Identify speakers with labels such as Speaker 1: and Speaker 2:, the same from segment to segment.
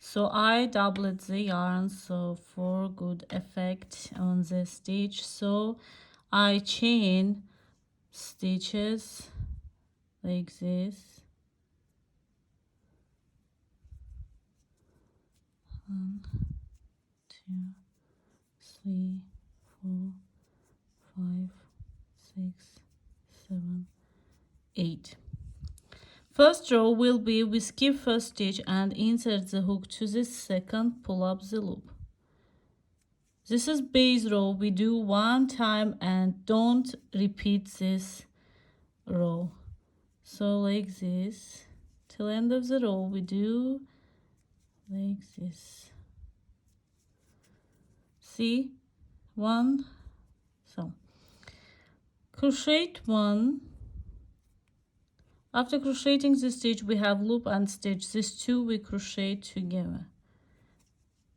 Speaker 1: So I doubled the yarn so for good effect on the stitch. So I chain stitches like this. 1, 2, 3, 4, 5, 6, 7, 8. First row will be we skip first stitch and insert the hook to the second, pull up the loop. This is base row. We do one time and don't repeat this row. So like this till end of the row we do like this. See, one, so crochet one. After crocheting the stitch we have loop and stitch. These two we crochet together.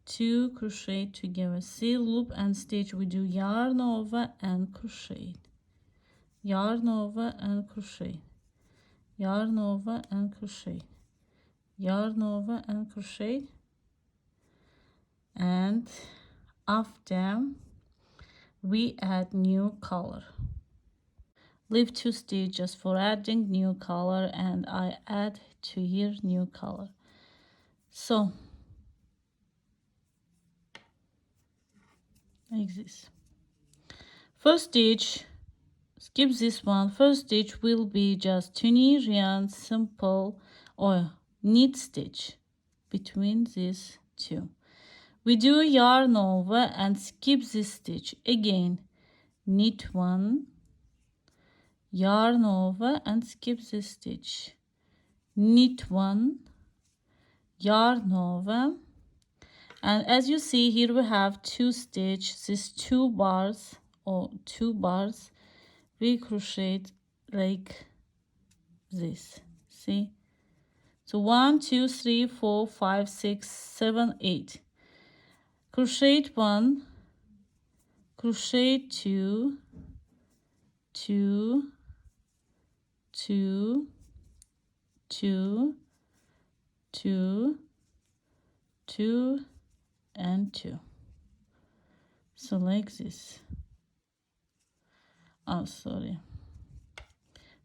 Speaker 1: 2 crochet together. See, loop and stitch. We do yarn over and crochet, yarn over and crochet, yarn over and crochet, yarn over and crochet. And after we add new color. Leave 2 stitches for adding new color, and I add to here new color. So like this. First stitch, skip this one. First stitch will be just Tunisian simple or knit stitch between these two. We do yarn over and skip this stitch again. Knit one, yarn over and skip this stitch, knit one, yarn over, and as you see here we have 2 stitches. These 2 bars or 2 bars we crochet like this. See, so 1 2 3 4 5 6 7 8. Crochet 1, crochet 2, 2, 2, 2, 2, 2, and 2. So like this. Oh, sorry.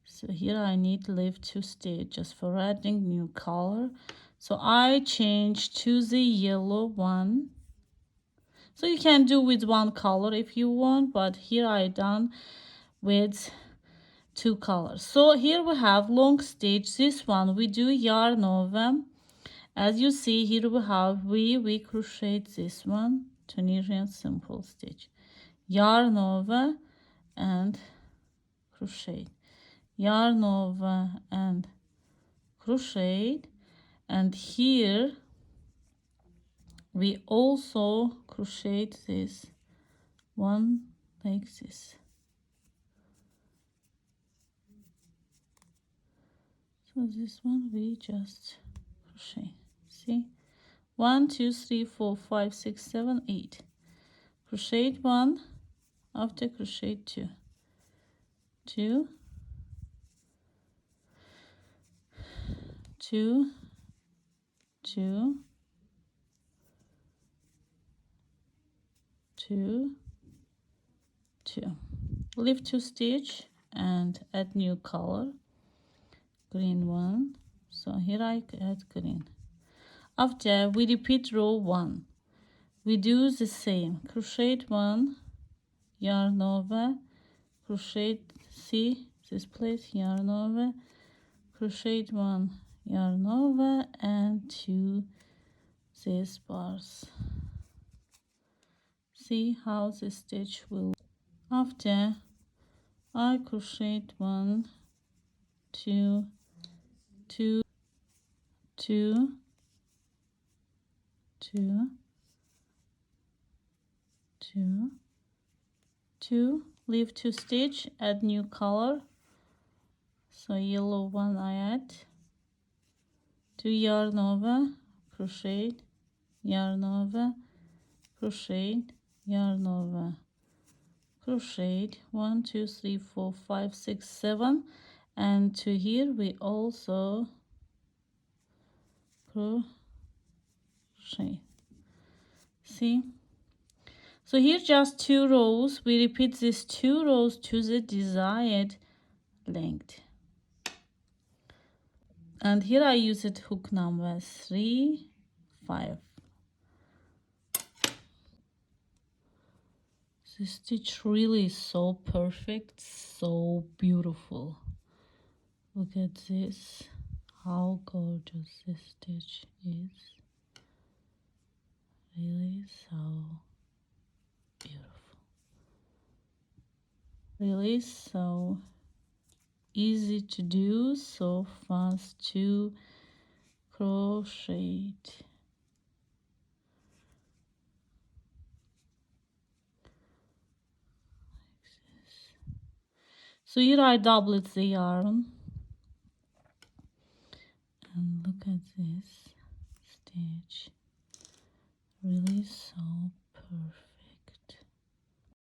Speaker 1: So here I need to leave 2 stitches for adding new color. So I change to the yellow one. So you can do with one color if you want, but here I done with 2 colors. So here we have long stitch. This one we do yarn over. As you see here we crochet this one, Tunisian simple stitch, yarn over and crochet, yarn over and crochet, and here we also crochet this one like this. So this one we just crochet. See, 1 2 3 4 5 6 7 8. Crochet 1, after crochet 2, 2, 2, 2, 2, 2. Leave 2 stitch and add new color, green one. So here I add green. After we repeat row 1, we do the same. Crochet 1, yarn over, crochet, see this place, yarn over, crochet 1, yarn over, and 2 these bars. See how the stitch will. After I crochet 1 2 2 2 2 2 2, leave 2 stitch, add new color. So yellow one I add, 2 yarn over, crochet, yarn over, crochet, yarn over, crochet, 1 2 3 4 5 6 7, and to here we also crochet crochet. See, so here just 2 rows. We repeat these 2 rows to the desired length. And here I used hook number 3, 5. This stitch really is so perfect, so beautiful. Look at this, how gorgeous this stitch is. Really so beautiful. Really so easy to do, so fast to crochet. So here I doubled the yarn, and look at this stitch, really so perfect.